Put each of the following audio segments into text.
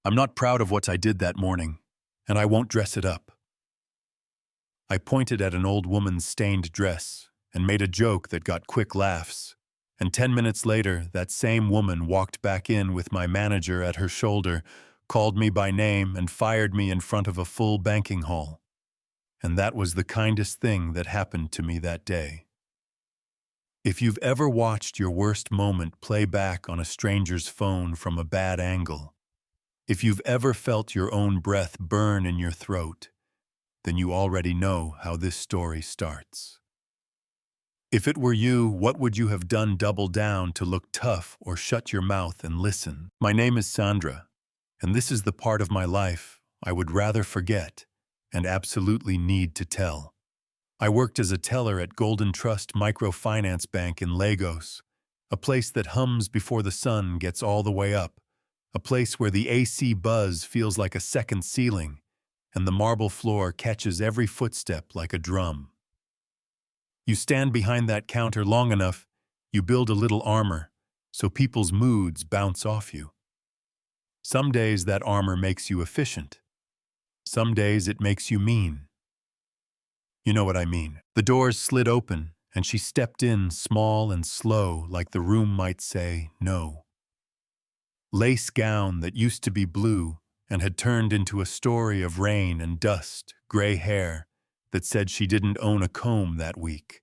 I'm not proud of what I did that morning, and I won't dress it up. I pointed at an old woman's stained dress and made a joke that got quick laughs, and 10 minutes later, that same woman walked back in with my manager at her shoulder, called me by name, and fired me in front of a full banking hall. And that was the kindest thing that happened to me that day. If you've ever watched your worst moment play back on a stranger's phone from a bad angle, if you've ever felt your own breath burn in your throat, then you already know how this story starts. If it were you, what would you have done? Double down to look tough or shut your mouth and listen? My name is Sandra, and this is the part of my life I would rather forget and absolutely need to tell. I worked as a teller at Golden Trust Microfinance Bank in Lagos, a place that hums before the sun gets all the way up, a place where the AC buzz feels like a second ceiling, and the marble floor catches every footstep like a drum. You stand behind that counter long enough, you build a little armor, so people's moods bounce off you. Some days that armor makes you efficient. Some days it makes you mean. You know what I mean. The doors slid open, and she stepped in small and slow, like the room might say no. Lace gown that used to be blue and had turned into a story of rain and dust, gray hair that said she didn't own a comb that week,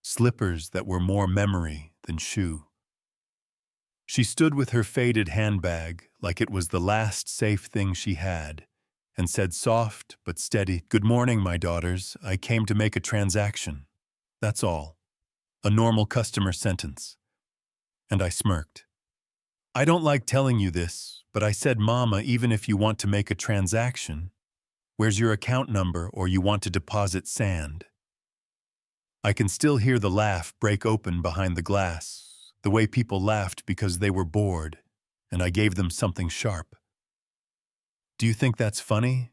slippers that were more memory than shoe. She stood with her faded handbag like it was the last safe thing she had, and said soft but steady, "Good morning, my daughters. I came to make a transaction. That's all. A normal customer sentence." And I smirked. I don't like telling you this, but I said, "Mama, even if you want to make a transaction, where's your account number or you want to deposit sand?" I can still hear the laugh break open behind the glass, the way people laughed because they were bored, and I gave them something sharp. Do you think that's funny?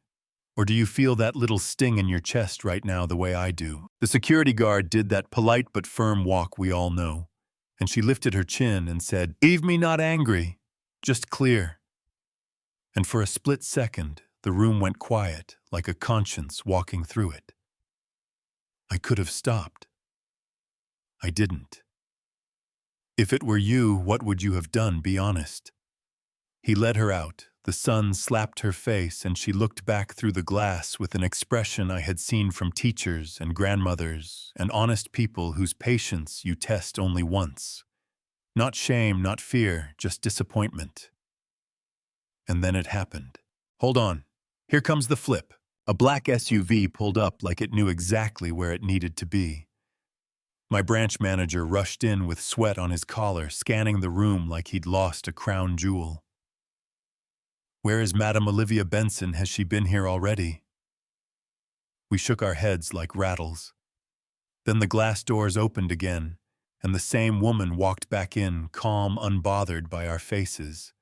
Or do you feel that little sting in your chest right now the way I do? The security guard did that polite but firm walk we all know, and she lifted her chin and said, "Leave me not angry, just clear." And for a split second, the room went quiet, like a conscience walking through it. I could have stopped. I didn't. If it were you, what would you have done? Be honest. He led her out. The sun slapped her face, and she looked back through the glass with an expression I had seen from teachers and grandmothers and honest people whose patience you test only once. Not shame, not fear, just disappointment. And then it happened. Hold on. Here comes the flip. A black SUV pulled up like it knew exactly where it needed to be. My branch manager rushed in with sweat on his collar, scanning the room like he'd lost a crown jewel. "Where is Madame Olivia Benson? Has she been here already?" We shook our heads like rattles. Then the glass doors opened again, and the same woman walked back in, calm, unbothered by our faces.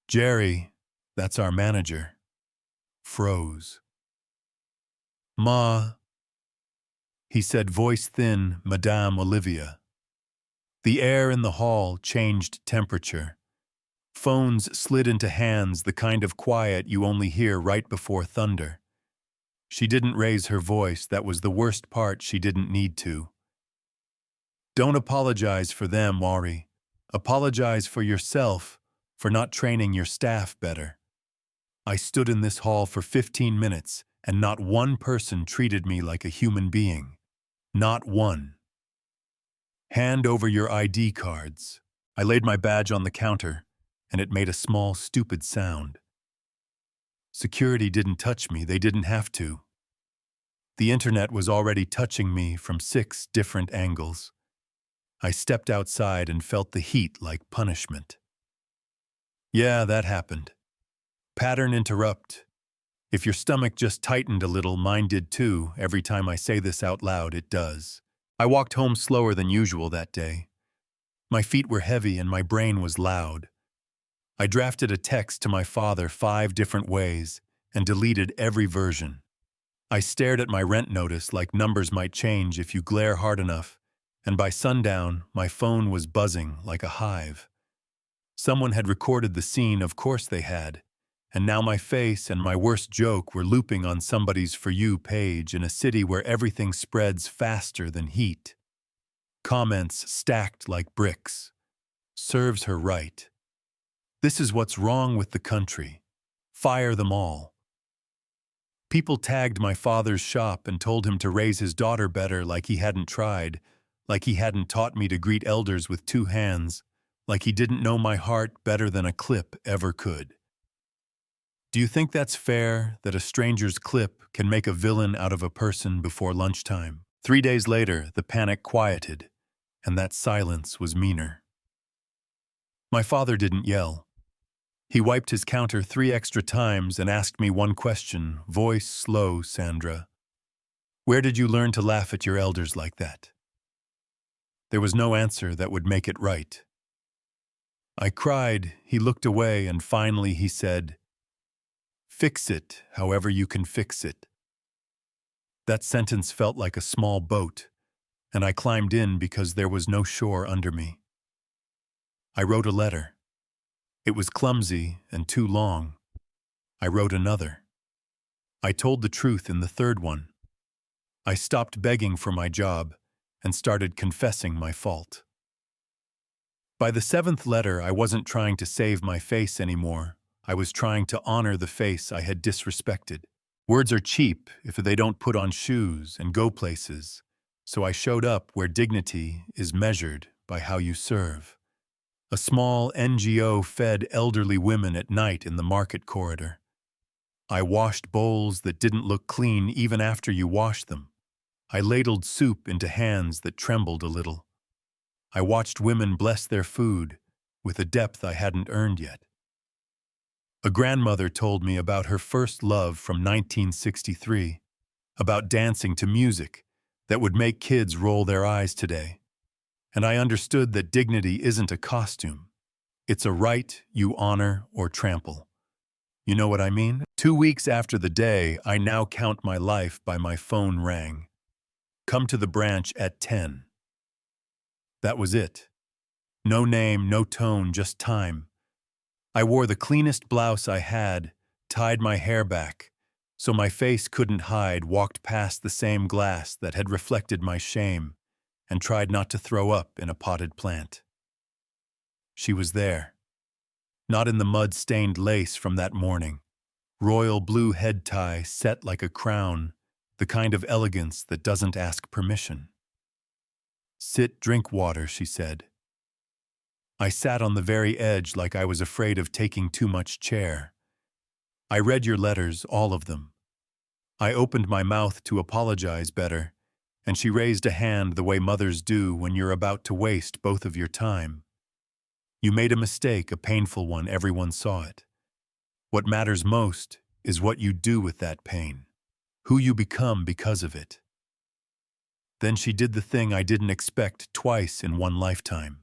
Jerry, that's our manager, froze. "Ma," he said, voice thin, "Madame Olivia." The air in the hall changed temperature. Phones slid into hands, the kind of quiet you only hear right before thunder. She didn't raise her voice. That was the worst part. She didn't need to. "Don't apologize for them, Wari. Apologize for yourself for not training your staff better. I stood in this hall for 15 minutes, and not one person treated me like a human being. Not one. Hand over your ID cards." I laid my badge on the counter, and it made a small, stupid sound. Security didn't touch me. They didn't have to. The internet was already touching me from 6 different angles. I stepped outside and felt the heat like punishment. Yeah, that happened. Pattern interrupt. If your stomach just tightened a little, mine did too. Every time I say this out loud, it does. I walked home slower than usual that day. My feet were heavy and my brain was loud. I drafted a text to my father 5 different ways and deleted every version. I stared at my rent notice like numbers might change if you glare hard enough, and by sundown, my phone was buzzing like a hive. Someone had recorded the scene, of course they had, and now my face and my worst joke were looping on somebody's For You page in a city where everything spreads faster than heat. Comments stacked like bricks. Serves her right. This is what's wrong with the country. Fire them all. People tagged my father's shop and told him to raise his daughter better, like he hadn't tried, like he hadn't taught me to greet elders with 2 hands, like he didn't know my heart better than a clip ever could. Do you think that's fair, that a stranger's clip can make a villain out of a person before lunchtime? 3 days later, the panic quieted, and that silence was meaner. My father didn't yell. He wiped his counter 3 extra times and asked me one question, voice slow, Sandra. Where did you learn to laugh at your elders like that? There was no answer that would make it right. I cried, he looked away, and finally he said, "Fix it, however you can fix it." That sentence felt like a small boat, and I climbed in because there was no shore under me. I wrote a letter. It was clumsy and too long. I wrote another. I told the truth in the third one. I stopped begging for my job and started confessing my fault. By the 7th letter, I wasn't trying to save my face anymore. I was trying to honor the face I had disrespected. Words are cheap if they don't put on shoes and go places, so I showed up where dignity is measured by how you serve. A small NGO fed elderly women at night in the market corridor. I washed bowls that didn't look clean even after you washed them. I ladled soup into hands that trembled a little. I watched women bless their food with a depth I hadn't earned yet. A grandmother told me about her first love from 1963, about dancing to music that would make kids roll their eyes today. And I understood that dignity isn't a costume. It's a right you honor or trample. You know what I mean? 2 weeks after the day I now count my life by my phone rang. Come to the branch at 10. That was it. No name, no tone, just time. I wore the cleanest blouse I had, tied my hair back, so my face couldn't hide, walked past the same glass that had reflected my shame, and tried not to throw up in a potted plant. She was there. Not in the mud-stained lace from that morning. Royal blue head tie set like a crown, the kind of elegance that doesn't ask permission. Sit, drink water, she said. I sat on the very edge like I was afraid of taking too much chair. I read your letters, all of them. I opened my mouth to apologize better, and she raised a hand the way mothers do when you're about to waste both of your time. You made a mistake, a painful one, everyone saw it. What matters most is what you do with that pain, who you become because of it. Then she did the thing I didn't expect twice in one lifetime.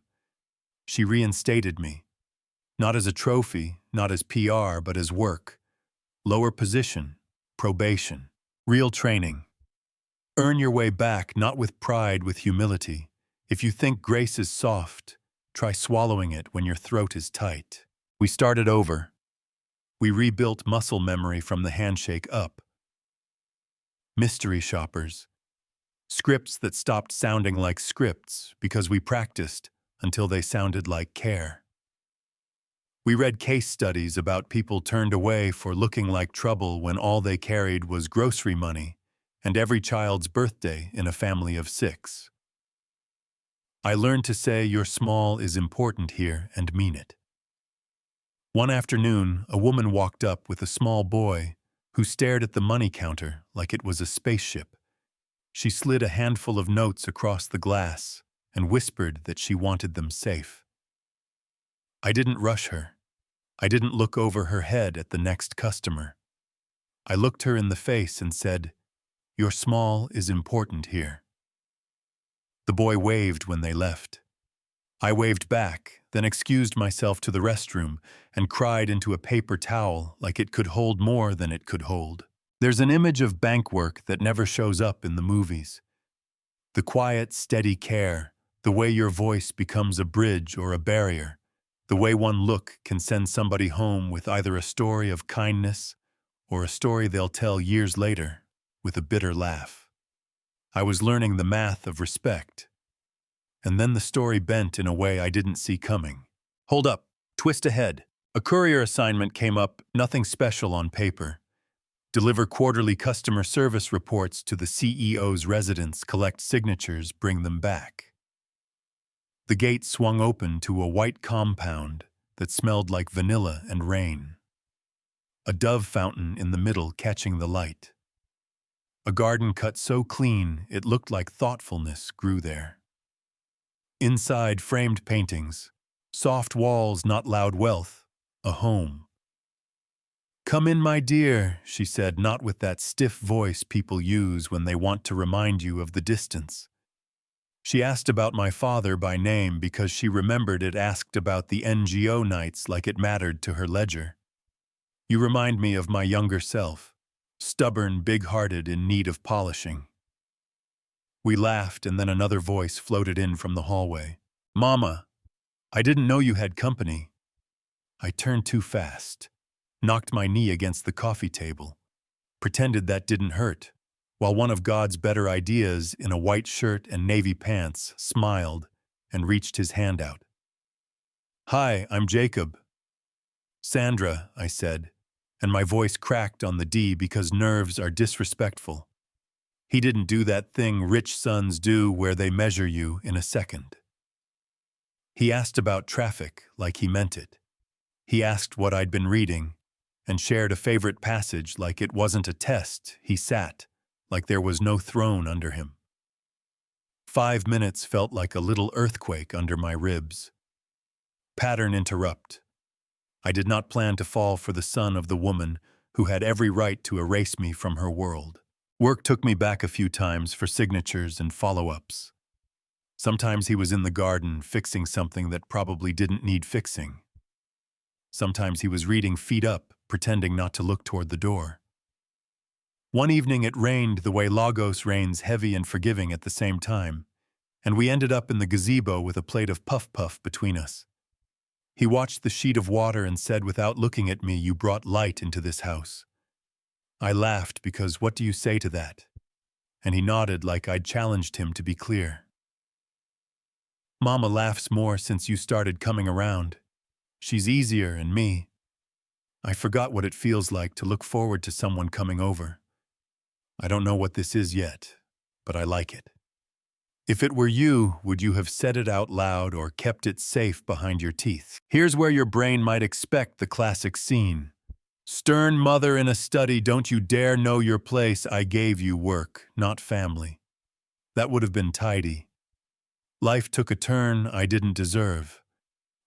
She reinstated me, not as a trophy, not as PR, but as work. Lower position, probation, real training. Earn your way back, not with pride, with humility. If you think grace is soft, try swallowing it when your throat is tight. We started over. We rebuilt muscle memory from the handshake up. Mystery shoppers. Scripts that stopped sounding like scripts because we practiced until they sounded like care. We read case studies about people turned away for looking like trouble when all they carried was grocery money and every child's birthday in a family of 6. I learned to say your small is important here and mean it. One afternoon, a woman walked up with a small boy who stared at the money counter like it was a spaceship. She slid a handful of notes across the glass and whispered that she wanted them safe. I didn't rush her. I didn't look over her head at the next customer. I looked her in the face and said, "Your small is important here." The boy waved when they left. I waved back, then excused myself to the restroom and cried into a paper towel like it could hold more than it could hold. There's an image of bank work that never shows up in the movies. The quiet, steady care, the way your voice becomes a bridge or a barrier, The way one look can send somebody home with either a story of kindness or a story they'll tell years later with a bitter laugh. I was learning the math of respect, and then the story bent in a way I didn't see coming. Hold up, twist ahead. A courier assignment came up, nothing special on paper. Deliver quarterly customer service reports to the CEO's residence, collect signatures, bring them back. The gate swung open to a white compound that smelled like vanilla and rain. A dove fountain in the middle catching the light. A garden cut so clean it looked like thoughtfulness grew there. Inside, framed paintings, soft walls, not loud wealth, a home. "Come in, my dear," she said, not with that stiff voice people use when they want to remind you of the distance. She asked about my father by name because she remembered it asked about the NGO nights like it mattered to her ledger. "You remind me of my younger self, stubborn, big-hearted, in need of polishing." We laughed, and then another voice floated in from the hallway. "Mama, I didn't know you had company." I turned too fast, knocked my knee against the coffee table, pretended that didn't hurt, while one of God's better ideas in a white shirt and navy pants smiled and reached his hand out. "Hi, I'm Jacob." "Sandra," I said, and my voice cracked on the D because nerves are disrespectful. He didn't do that thing rich sons do where they measure you in a second. He asked about traffic like he meant it. He asked what I'd been reading and shared a favorite passage like it wasn't a test. He sat like there was no throne under him. 5 minutes felt like a little earthquake under my ribs. Pattern interrupt. I did not plan to fall for the son of the woman who had every right to erase me from her world. Work took me back a few times for signatures and follow-ups. Sometimes he was in the garden fixing something that probably didn't need fixing. Sometimes he was reading feet up, pretending not to look toward the door. One evening it rained the way Lagos rains, heavy and forgiving at the same time, and we ended up in the gazebo with a plate of puff-puff between us. He watched the sheet of water and said without looking at me, "You brought light into this house." I laughed because what do you say to that? And he nodded like I'd challenged him to be clear. "Mama laughs more since you started coming around. She's easier and me. I forgot what it feels like to look forward to someone coming over. I don't know what this is yet, but I like it." If it were you, would you have said it out loud or kept it safe behind your teeth? Here's where your brain might expect the classic scene. Stern mother in a study, don't you dare know your place, I gave you work, not family. That would have been tidy. Life took a turn I didn't deserve.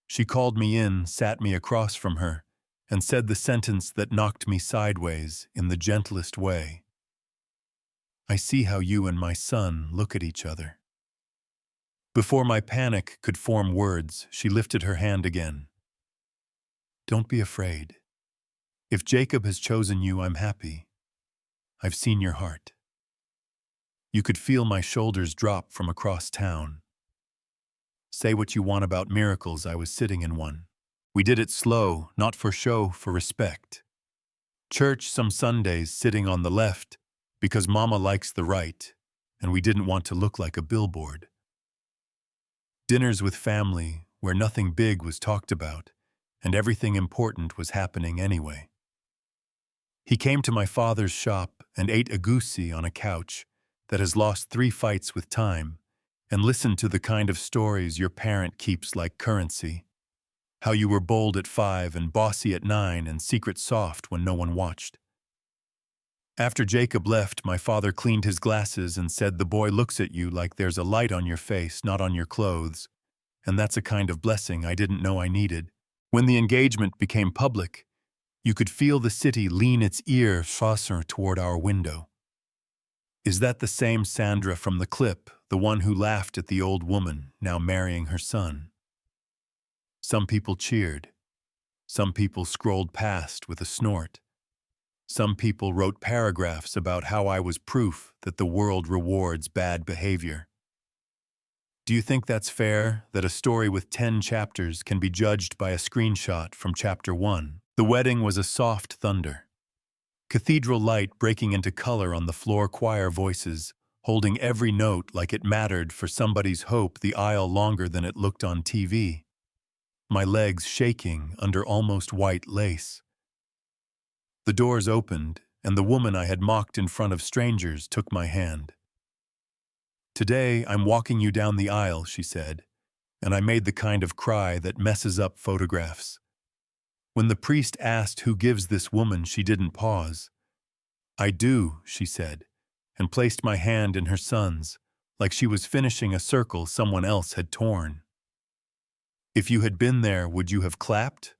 She called me in, sat me across from her, and said the sentence that knocked me sideways in the gentlest way. "I see how you and my son look at each other." Before my panic could form words, she lifted her hand again. "Don't be afraid. If Jacob has chosen you, I'm happy. I've seen your heart." You could feel my shoulders drop from across town. Say what you want about miracles, I was sitting in one. We did it slow, not for show, for respect. Church some Sundays sitting on the left because Mama likes the right, and we didn't want to look like a billboard. Dinners with family where nothing big was talked about and everything important was happening anyway. He came to my father's shop and ate a goosey on a couch that has lost 3 fights with time and listened to the kind of stories your parent keeps like currency. How you were bold at 5 and bossy at 9 and secret soft when no one watched. After Jacob left, my father cleaned his glasses and said, "The boy looks at you like there's a light on your face, not on your clothes, and that's a kind of blessing I didn't know I needed." When the engagement became public, you could feel the city lean its ear closer toward our window. Is that the same Sandra from the clip, the one who laughed at the old woman now marrying her son? Some people cheered. Some people scrolled past with a snort. Some people wrote paragraphs about how I was proof that the world rewards bad behavior. Do you think that's fair, that a story with 10 chapters can be judged by a screenshot from chapter 1? The wedding was a soft thunder. Cathedral light breaking into color on the floor, choir voices, holding every note like it mattered for somebody's hope the aisle longer than it looked on TV. My legs shaking under almost white lace. The doors opened, and the woman I had mocked in front of strangers took my hand. "Today, I'm walking you down the aisle," she said, and I made the kind of cry that messes up photographs. When the priest asked who gives this woman, she didn't pause. "I do," she said, and placed my hand in her son's, like she was finishing a circle someone else had torn. If you had been there, would you have clapped?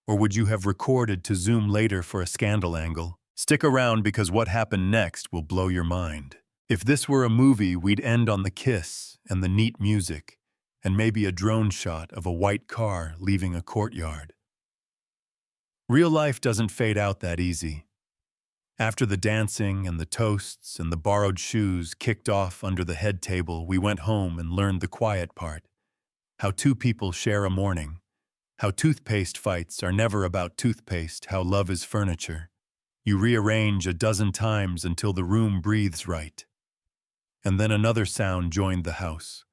Or would you have recorded to zoom later for a scandal angle? Stick around because what happened next will blow your mind. If this were a movie, we'd end on the kiss and the neat music, and maybe a drone shot of a white car leaving a courtyard. Real life doesn't fade out that easy. After the dancing and the toasts and the borrowed shoes kicked off under the head table, we went home and learned the quiet part. How two people share a morning. How toothpaste fights are never about toothpaste, how love is furniture. You rearrange a dozen times until the room breathes right. And then another sound joined the house.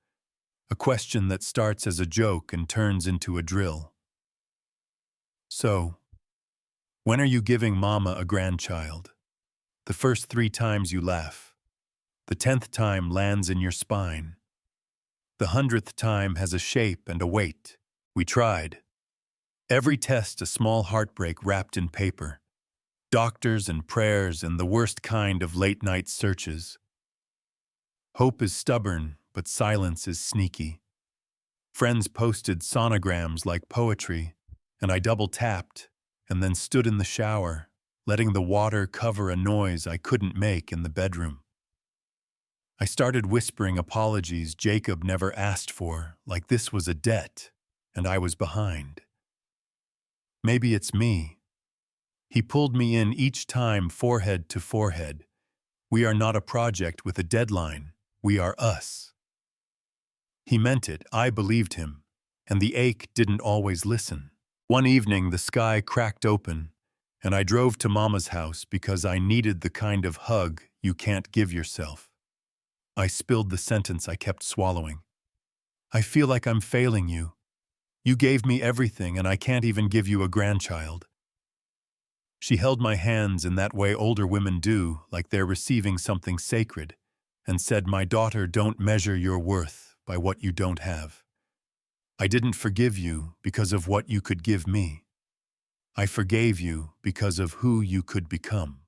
A question that starts as a joke and turns into a drill. "So, when are you giving Mama a grandchild?" The first 3 times you laugh. The 10th time lands in your spine. The 100th time has a shape and a weight. We tried. Every test a small heartbreak wrapped in paper. Doctors and prayers and the worst kind of late-night searches. Hope is stubborn, but silence is sneaky. Friends posted sonograms like poetry, and I double-tapped and then stood in the shower, letting the water cover a noise I couldn't make in the bedroom. I started whispering apologies Jacob never asked for, like this was a debt, and I was behind. Maybe it's me. He pulled me in each time, forehead to forehead. We are not a project with a deadline. We are us. He meant it. I believed him. And the ache didn't always listen. One evening, the sky cracked open, and I drove to Mama's house because I needed the kind of hug you can't give yourself. I spilled the sentence I kept swallowing. "I feel like I'm failing you. You gave me everything, and I can't even give you a grandchild." She held my hands in that way older women do, like they're receiving something sacred, and said, "My daughter, don't measure your worth by what you don't have. I didn't forgive you because of what you could give me. I forgave you because of who you could become."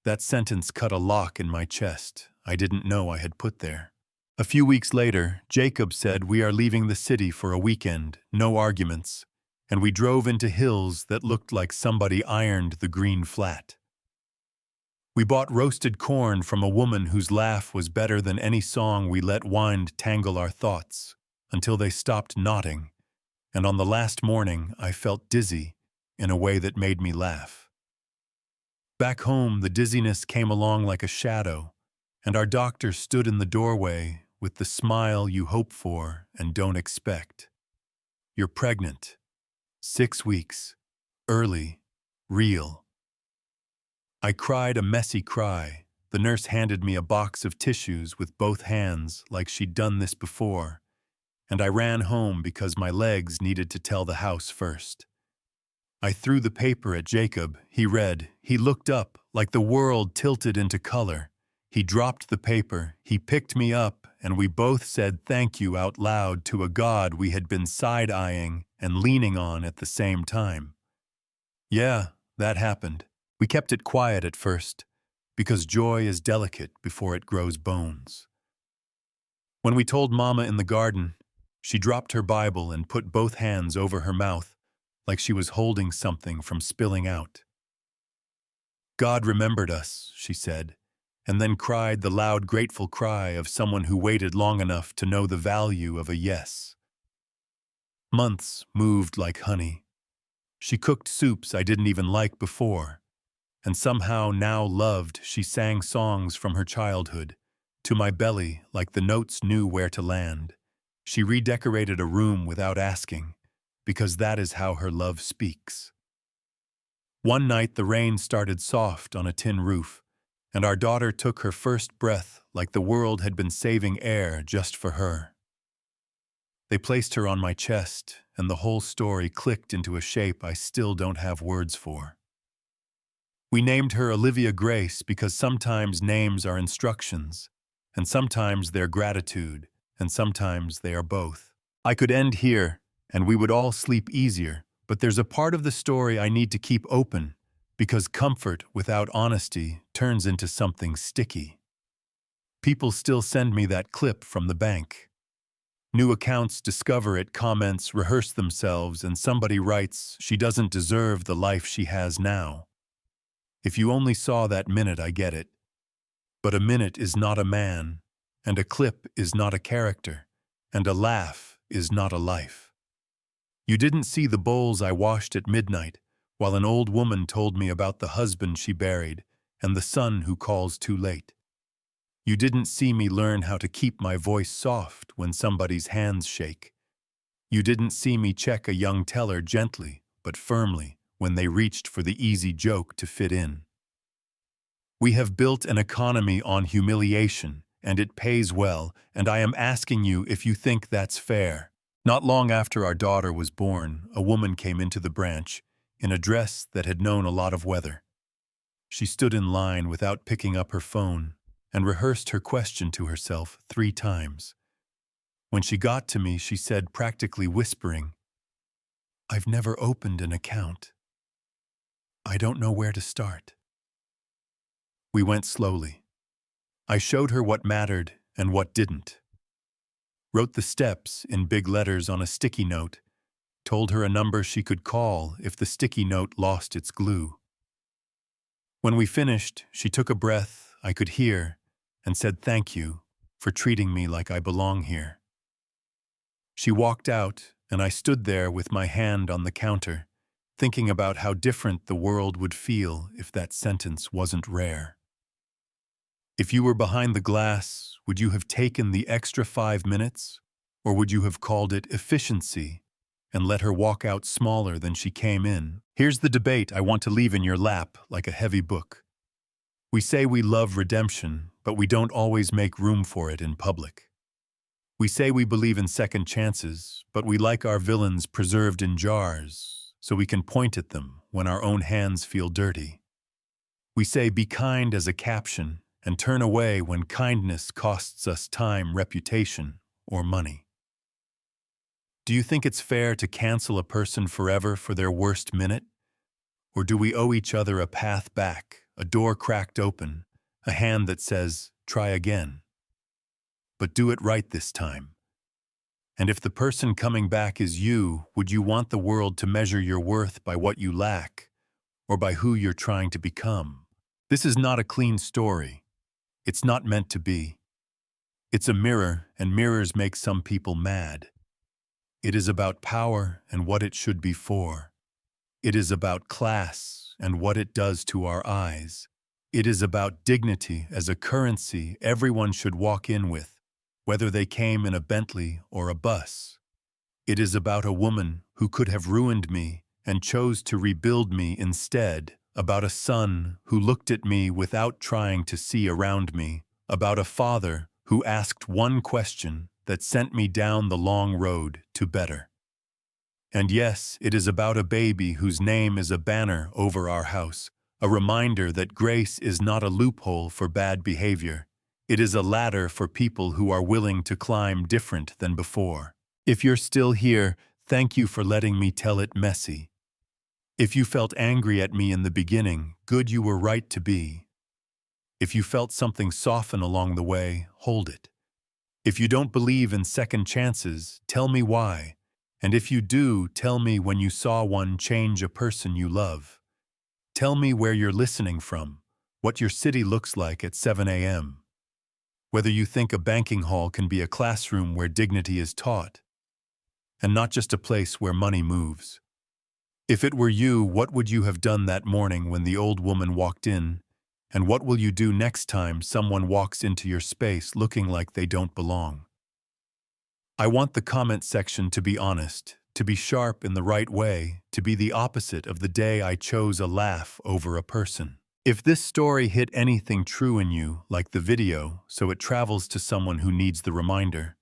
That sentence cut a lock in my chest I didn't know I had put there. A few weeks later, Jacob said, "We are leaving the city for a weekend, no arguments," and we drove into hills that looked like somebody ironed the green flat. We bought roasted corn from a woman whose laugh was better than any song we let wind tangle our thoughts, until they stopped knotting, and on the last morning I felt dizzy in a way that made me laugh. Back home, the dizziness came along like a shadow, and our doctor stood in the doorway with the smile you hope for and don't expect. "You're pregnant. 6 weeks. Early. Real." I cried a messy cry. The nurse handed me a box of tissues with both hands, like she'd done this before, and I ran home because my legs needed to tell the house first. I threw the paper at Jacob. He read. He looked up, like the world tilted into color. He dropped the paper. He picked me up, and we both said thank you out loud to a God we had been side-eyeing and leaning on at the same time. Yeah, that happened. We kept it quiet at first, because joy is delicate before it grows bones. When we told Mama in the garden, she dropped her Bible and put both hands over her mouth, like she was holding something from spilling out. "God remembered us," she said, and then cried the loud, grateful cry of someone who waited long enough to know the value of a yes. Months moved like honey. She cooked soups I didn't even like before, and somehow now loved. She sang songs from her childhood, to my belly like the notes knew where to land. She redecorated a room without asking, because that is how her love speaks. One night the rain started soft on a tin roof, and our daughter took her first breath like the world had been saving air just for her. They placed her on my chest, and the whole story clicked into a shape I still don't have words for. We named her Olivia Grace because sometimes names are instructions, and sometimes they're gratitude, and sometimes they are both. I could end here, and we would all sleep easier, but there's a part of the story I need to keep open, because comfort without honesty turns into something sticky. People still send me that clip from the bank. New accounts discover it, comments rehearse themselves, and somebody writes she doesn't deserve the life she has now. If you only saw that minute, I get it. But a minute is not a man, and a clip is not a character, and a laugh is not a life. You didn't see the bowls I washed at midnight, while an old woman told me about the husband she buried and the son who calls too late. You didn't see me learn how to keep my voice soft when somebody's hands shake. You didn't see me check a young teller gently but firmly when they reached for the easy joke to fit in. We have built an economy on humiliation, and it pays well, and I am asking you if you think that's fair. Not long after our daughter was born, a woman came into the branch in a dress that had known a lot of weather. She stood in line without picking up her phone and rehearsed her question to herself 3 times. When she got to me, she said, practically whispering, "I've never opened an account. I don't know where to start." We went slowly. I showed her what mattered and what didn't. Wrote the steps in big letters on a sticky note, told her a number she could call if the sticky note lost its glue. When we finished, she took a breath I could hear and said thank you for treating me like I belong here. She walked out, and I stood there with my hand on the counter, thinking about how different the world would feel if that sentence wasn't rare. If you were behind the glass, would you have taken the extra 5 minutes, or would you have called it efficiency and let her walk out smaller than she came in? Here's the debate I want to leave in your lap like a heavy book. We say we love redemption, but we don't always make room for it in public. We say we believe in second chances, but we like our villains preserved in jars so we can point at them when our own hands feel dirty. We say be kind as a caption and turn away when kindness costs us time, reputation, or money. Do you think it's fair to cancel a person forever for their worst minute? Or do we owe each other a path back, a door cracked open, a hand that says, try again? But do it right this time. And if the person coming back is you, would you want the world to measure your worth by what you lack, or by who you're trying to become? This is not a clean story. It's not meant to be. It's a mirror, and mirrors make some people mad. It is about power and what it should be for. It is about class and what it does to our eyes. It is about dignity as a currency everyone should walk in with, whether they came in a Bentley or a bus. It is about a woman who could have ruined me and chose to rebuild me instead, about a son who looked at me without trying to see around me, about a father who asked one question that sent me down the long road to better. And yes, it is about a baby whose name is a banner over our house, a reminder that grace is not a loophole for bad behavior. It is a ladder for people who are willing to climb different than before. If you're still here, thank you for letting me tell it messy. If you felt angry at me in the beginning, good, you were right to be. If you felt something soften along the way, hold it. If you don't believe in second chances, tell me why. And if you do, tell me when you saw one change a person you love. Tell me where you're listening from, what your city looks like at 7 a.m. Whether you think a banking hall can be a classroom where dignity is taught, and not just a place where money moves. If it were you, what would you have done that morning when the old woman walked in, And what will you do next time someone walks into your space looking like they don't belong? I want the comment section to be honest, to be sharp in the right way, to be the opposite of the day I chose a laugh over a person. If this story hit anything true in you, like the video, so it travels to someone who needs the reminder,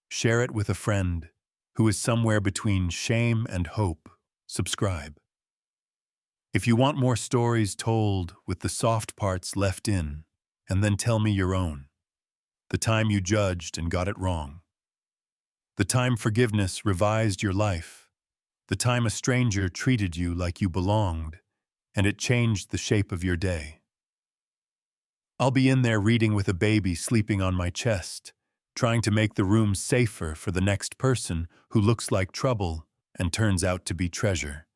share it with a friend who is somewhere between shame and hope. Subscribe. If you want more stories told with the soft parts left in, and then tell me your own. The time you judged and got it wrong. The time forgiveness revised your life. The time a stranger treated you like you belonged, and it changed the shape of your day. I'll be in there reading with a baby sleeping on my chest, trying to make the room safer for the next person who looks like trouble and turns out to be treasure.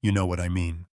You know what I mean.